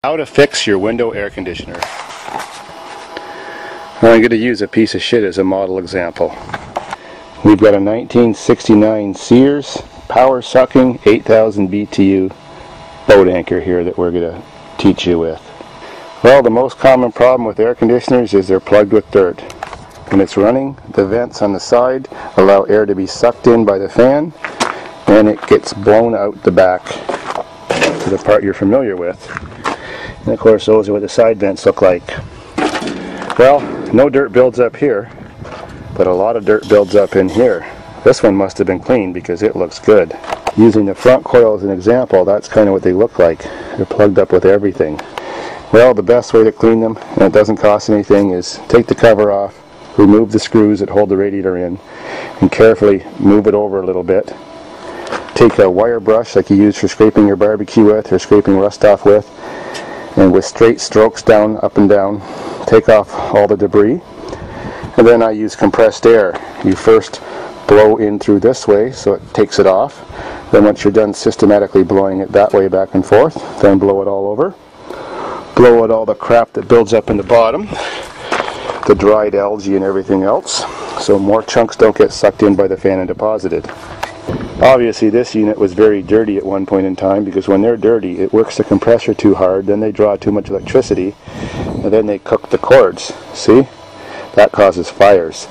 How to fix your window air conditioner. Well, I'm going to use a piece of shit as a model example. We've got a 1969 Sears power sucking 8,000 BTU boat anchor here that we're going to teach you with. Well, the most common problem with air conditioners is they're plugged with dirt. When it's running, the vents on the side allow air to be sucked in by the fan, and it gets blown out the back to the part you're familiar with. And of course, those are what the side vents look like. Well, no dirt builds up here, but a lot of dirt builds up in here. This one must have been cleaned because it looks good. Using the front coil as an example, that's kind of what they look like. They're plugged up with everything. Well, the best way to clean them, and it doesn't cost anything, is take the cover off, remove the screws that hold the radiator in, and carefully move it over a little bit. Take a wire brush like you use for scraping your barbecue with or scraping rust off with, and with straight strokes down, up and down, take off all the debris. And then I use compressed air. You first blow in through this way so it takes it off. Then once you're done systematically blowing it that way back and forth, then blow it all over. Blow out all the crap that builds up in the bottom, the dried algae and everything else, so more chunks don't get sucked in by the fan and deposited. Obviously this unit was very dirty at one point in time, because when they're dirty it works the compressor too hard, then they draw too much electricity, and then they cook the cords. See? That causes fires.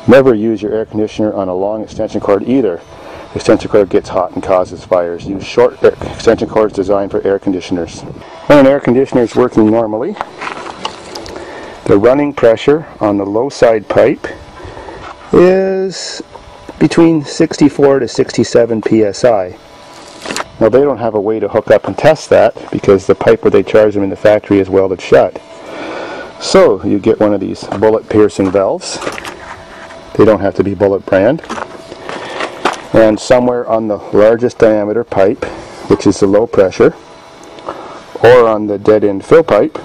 Never use your air conditioner on a long extension cord either. The extension cord gets hot and causes fires. Use short extension cords designed for air conditioners. When an air conditioner is working normally, the running pressure on the low side pipe is between 64 to 67 psi. Now they don't have a way to hook up and test that because the pipe where they charge them in the factory is welded shut. So you get one of these bullet piercing valves. They don't have to be bullet brand. And somewhere on the largest diameter pipe, which is the low pressure, or on the dead end fill pipe,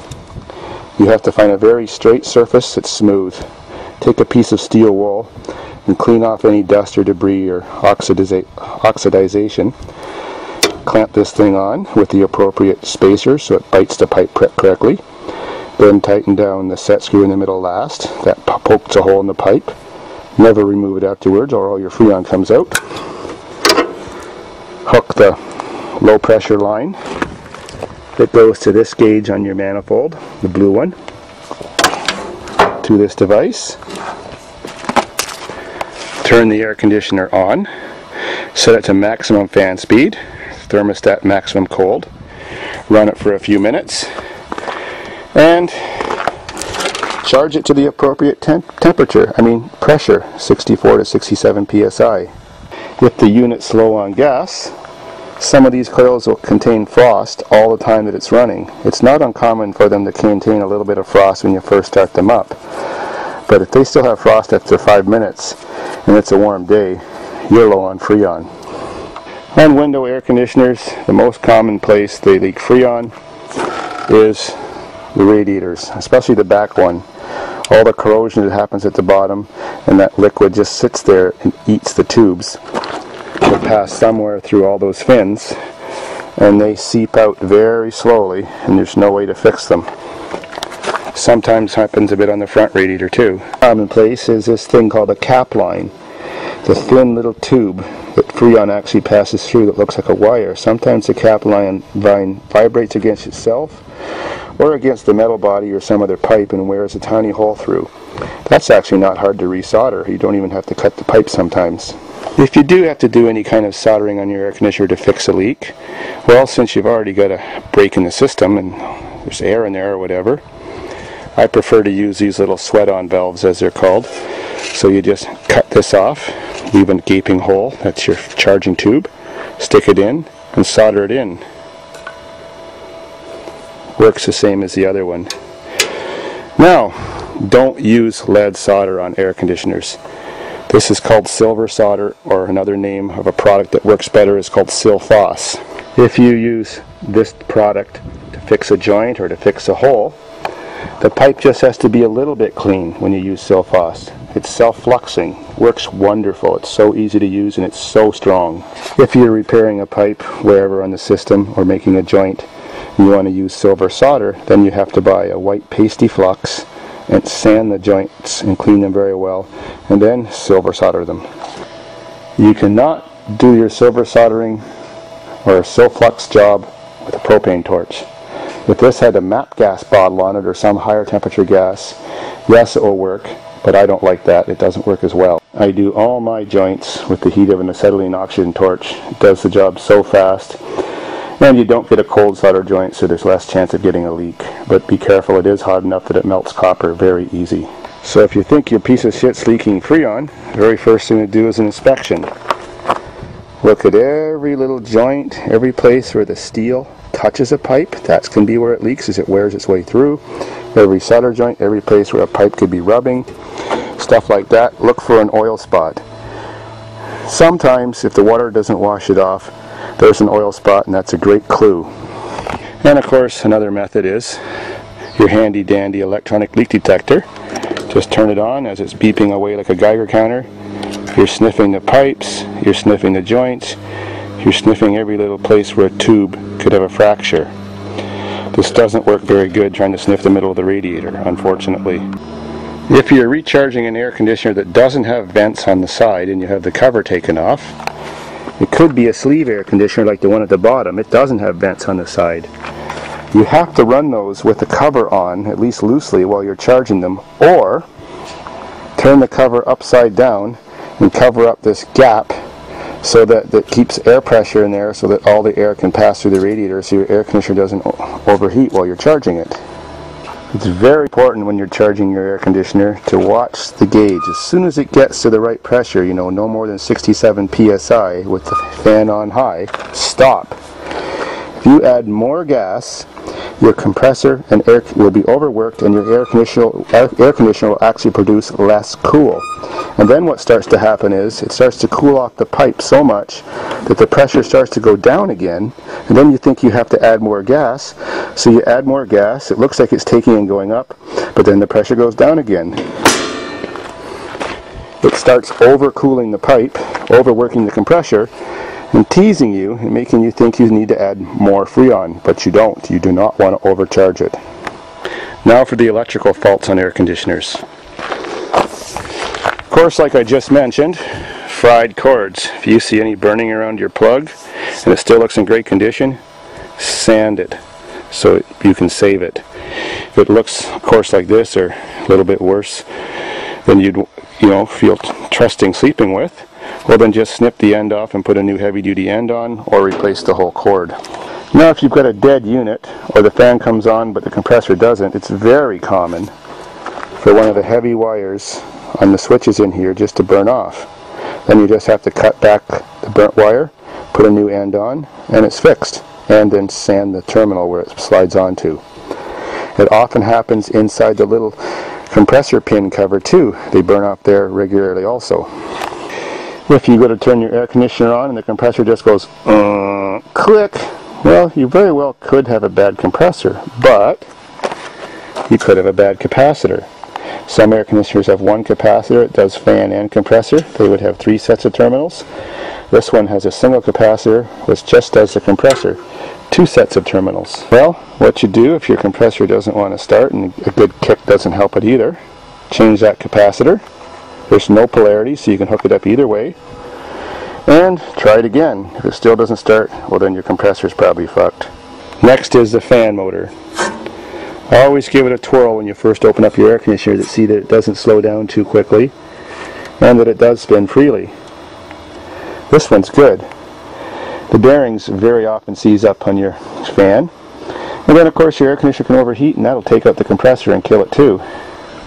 you have to find a very straight surface that's smooth. Take a piece of steel wool and clean off any dust or debris or oxidization. Clamp this thing on with the appropriate spacer so it bites the pipe correctly. Then tighten down the set screw in the middle last. That pokes a hole in the pipe. Never remove it afterwards or all your freon comes out. Hook the low pressure line that goes to this gauge on your manifold, the blue one, to this device. Turn the air conditioner on, set it to maximum fan speed, thermostat maximum cold, run it for a few minutes, and charge it to the appropriate pressure, 64 to 67 psi. If the unit's low on gas, some of these coils will contain frost all the time that it's running. It's not uncommon for them to contain a little bit of frost when you first start them up. But if they still have frost after 5 minutes and it's a warm day, you're low on freon. On window air conditioners, the most common place they leak freon is the radiators, especially the back one. All the corrosion that happens at the bottom, and that liquid just sits there and eats the tubes that pass somewhere through all those fins, and they seep out very slowly, and there's no way to fix them. Sometimes happens a bit on the front radiator too. Common place is this thing called a cap line, the thin little tube that freon actually passes through that looks like a wire. Sometimes the cap line vibrates against itself or against the metal body or some other pipe and wears a tiny hole through. That's actually not hard to resolder. You don't even have to cut the pipe sometimes. If you do have to do any kind of soldering on your air conditioner to fix a leak, well, since you've already got a break in the system and there's air in there or whatever, I prefer to use these little sweat-on valves, as they're called. So you just cut this off, leave a gaping hole, that's your charging tube, stick it in, and solder it in. Works the same as the other one. Now, don't use lead solder on air conditioners. This is called silver solder, or another name of a product that works better is called Sil-Phos. If you use this product to fix a joint or to fix a hole, the pipe just has to be a little bit clean when you use Sil-Phos. It's self-fluxing, works wonderful, it's so easy to use and it's so strong. If you're repairing a pipe wherever on the system or making a joint, you want to use silver solder, then you have to buy a white pasty flux and sand the joints and clean them very well, and then silver solder them. You cannot do your silver soldering or a Silflux job with a propane torch. If this had a MAP gas bottle on it or some higher temperature gas, yes, it will work, but I don't like that. It doesn't work as well. I do all my joints with the heat of an acetylene oxygen torch. It does the job so fast, and you don't get a cold solder joint, so there's less chance of getting a leak. But be careful, it is hot enough that it melts copper very easy. So if you think your piece of shit's leaking Freon, the very first thing to do is an inspection. Look at every little joint, every place where the steel touches a pipe. That can be where it leaks as it wears its way through. Every solder joint, every place where a pipe could be rubbing, stuff like that. Look for an oil spot. Sometimes, if the water doesn't wash it off, there's an oil spot, and that's a great clue. And of course, another method is your handy dandy electronic leak detector. Just turn it on as it's beeping away like a Geiger counter. You're sniffing the pipes, you're sniffing the joints, you're sniffing every little place where a tube could have a fracture. This doesn't work very good trying to sniff the middle of the radiator, unfortunately. If you're recharging an air conditioner that doesn't have vents on the side and you have the cover taken off, it could be a sleeve air conditioner like the one at the bottom. It doesn't have vents on the side. You have to run those with the cover on, at least loosely, while you're charging them, or turn the cover upside down and cover up this gap so that it keeps air pressure in there so that all the air can pass through the radiator so your air conditioner doesn't overheat while you're charging it. It's very important when you're charging your air conditioner to watch the gauge. As soon as it gets to the right pressure, you know, no more than 67 psi with the fan on high, stop. If you add more gas, your compressor and air will be overworked, and your air conditioner will actually produce less cool. And then what starts to happen is it starts to cool off the pipe so much that the pressure starts to go down again, and then you think you have to add more gas, so you add more gas. It looks like it's taking and going up, but then the pressure goes down again. It starts overcooling the pipe, overworking the compressor, and teasing you and making you think you need to add more Freon, but you don't. You do not want to overcharge it. Now for the electrical faults on air conditioners. Of course, like I just mentioned, fried cords. If you see any burning around your plug and it still looks in great condition, sand it so you can save it. If it looks, of course, like this or a little bit worse than you'd feel trusting sleeping with, well, then just snip the end off and put a new heavy-duty end on, or replace the whole cord. Now, if you've got a dead unit, or the fan comes on but the compressor doesn't, it's very common for one of the heavy wires on the switches in here just to burn off. Then you just have to cut back the burnt wire, put a new end on, and it's fixed. And then sand the terminal where it slides onto. It often happens inside the little compressor pin cover too. They burn off there regularly also. If you go to turn your air conditioner on and the compressor just goes click, well, you very well could have a bad compressor, but you could have a bad capacitor. Some air conditioners have one capacitor. It does fan and compressor. They would have 3 sets of terminals. This one has a single capacitor which just does the compressor. 2 sets of terminals. Well, what you do if your compressor doesn't want to start and a good kick doesn't help it either, change that capacitor. There's no polarity, so you can hook it up either way. And try it again. If it still doesn't start, well, then your compressor's probably fucked. Next is the fan motor. Always give it a twirl when you first open up your air conditioner to see that it doesn't slow down too quickly and that it does spin freely. This one's good. The bearings very often seize up on your fan, and then of course your air conditioner can overheat, and that'll take out the compressor and kill it too.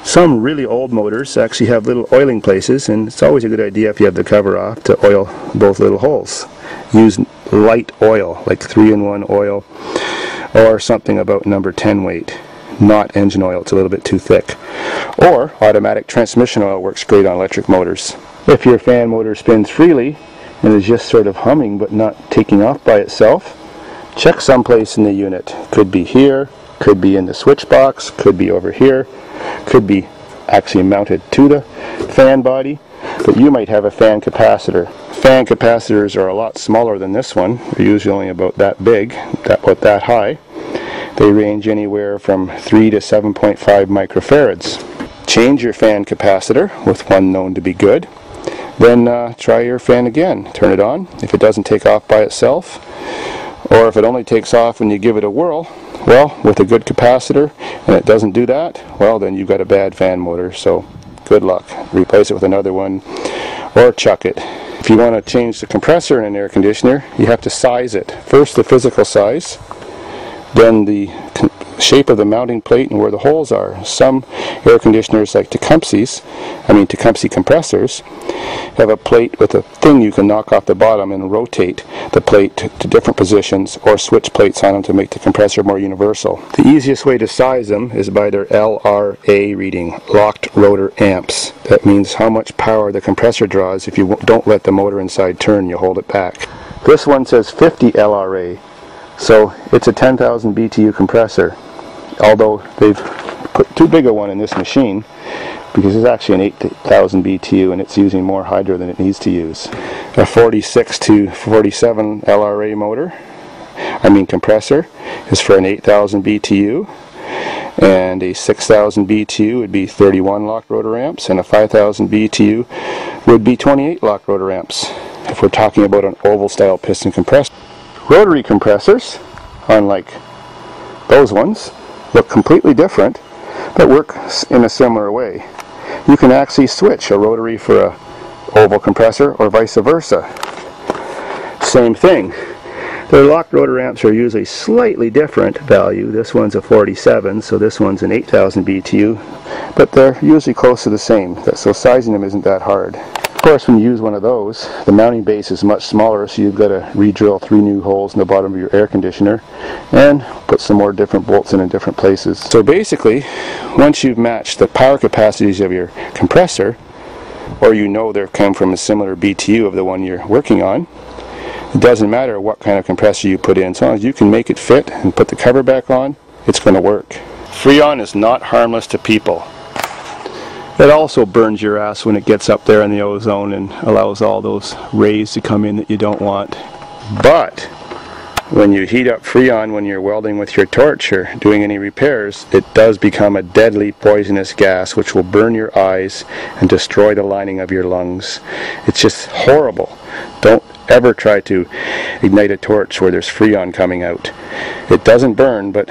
Some really old motors actually have little oiling places, and it's always a good idea if you have the cover off to oil both little holes. Use light oil, like 3-in-1 oil, or something about number 10 weight. Not engine oil, it's a little bit too thick. Or automatic transmission oil works great on electric motors. If your fan motor spins freely and is just sort of humming but not taking off by itself, check someplace in the unit. Could be here, could be in the switch box, could be over here, could be actually mounted to the fan body, but you might have a fan capacitor. Fan capacitors are a lot smaller than this one. They're usually only about that big, about that high. They range anywhere from 3 to 7.5 microfarads. Change your fan capacitor with one known to be good. Then try your fan again. Turn it on. If it doesn't take off by itself, or if it only takes off when you give it a whirl, well, with a good capacitor and it doesn't do that, well, then you've got a bad fan motor. So good luck. Replace it with another one or chuck it. If you want to change the compressor in an air conditioner, you have to size it. First the physical size, then the shape of the mounting plate and where the holes are. Some air conditioners like Tecumseh compressors have a plate with a thing you can knock off the bottom and rotate the plate to different positions, or switch plates on them to make the compressor more universal. The easiest way to size them is by their LRA reading, locked rotor amps. That means how much power the compressor draws. If you don't let the motor inside turn, you hold it back. This one says 50 LRA, so it's a 10,000 BTU compressor. Although they've put too big a one in this machine, because it's actually an 8,000 BTU and it's using more hydro than it needs to use. A 46 to 47 LRA motor, compressor, is for an 8,000 BTU, and a 6,000 BTU would be 31 locked rotor amps, and a 5,000 BTU would be 28 locked rotor amps, if we're talking about an oval style piston compressor. Rotary compressors, unlike those ones, look completely different, but work in a similar way. You can actually switch a rotary for a oval compressor or vice versa. Same thing. Their locked rotor amps are usually slightly different value. This one's a 47, so this one's an 8,000 BTU, but they're usually close to the same, so sizing them isn't that hard. Of course, when you use one of those, the mounting base is much smaller, so you've got to re-drill 3 new holes in the bottom of your air conditioner and put some more different bolts in different places. So basically, once you've matched the power capacities of your compressor, or you know they come from a similar BTU of the one you're working on, it doesn't matter what kind of compressor you put in. As long as you can make it fit and put the cover back on, it's going to work. Freon is not harmless to people. It also burns your ass when it gets up there in the ozone and allows all those rays to come in that you don't want. But when you heat up Freon when you're welding with your torch or doing any repairs, it does become a deadly poisonous gas which will burn your eyes and destroy the lining of your lungs. It's just horrible. Don't ever try to ignite a torch where there's Freon coming out. It doesn't burn, but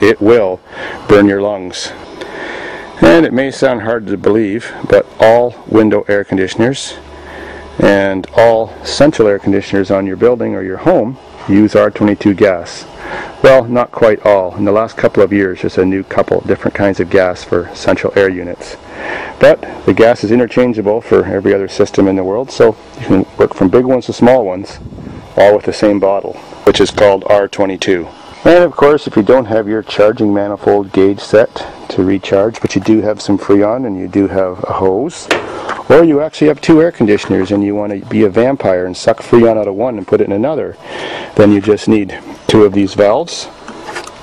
it will burn your lungs. And it may sound hard to believe, but all window air conditioners and all central air conditioners on your building or your home use R22 gas. Well, not quite all. In the last couple of years, there's a new couple different kinds of gas for central air units. But the gas is interchangeable for every other system in the world, so you can work from big ones to small ones, all with the same bottle, which is called R22. And of course, if you don't have your charging manifold gauge set to recharge, but you do have some Freon and you do have a hose, or you actually have 2 air conditioners and you want to be a vampire and suck Freon out of one and put it in another, then you just need 2 of these valves,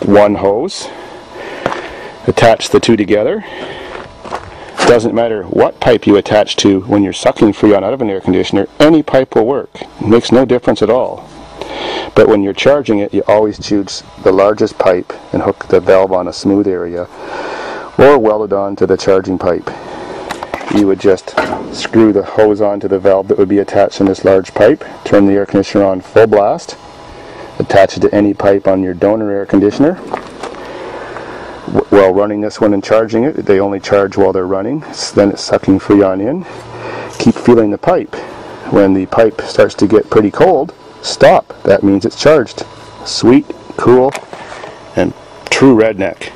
1 hose, attach the 2 together. Doesn't matter what pipe you attach to when you're sucking Freon out of an air conditioner, any pipe will work. It makes no difference at all. But when you're charging it, you always choose the largest pipe and hook the valve on a smooth area, or weld it onto the charging pipe. You would just screw the hose onto the valve that would be attached in this large pipe, turn the air conditioner on full blast, attach it to any pipe on your donor air conditioner. While running this one and charging it, they only charge while they're running, then it's sucking Freon in. Keep feeling the pipe. When the pipe starts to get pretty cold, stop. That means it's charged. Sweet, cool, and true redneck.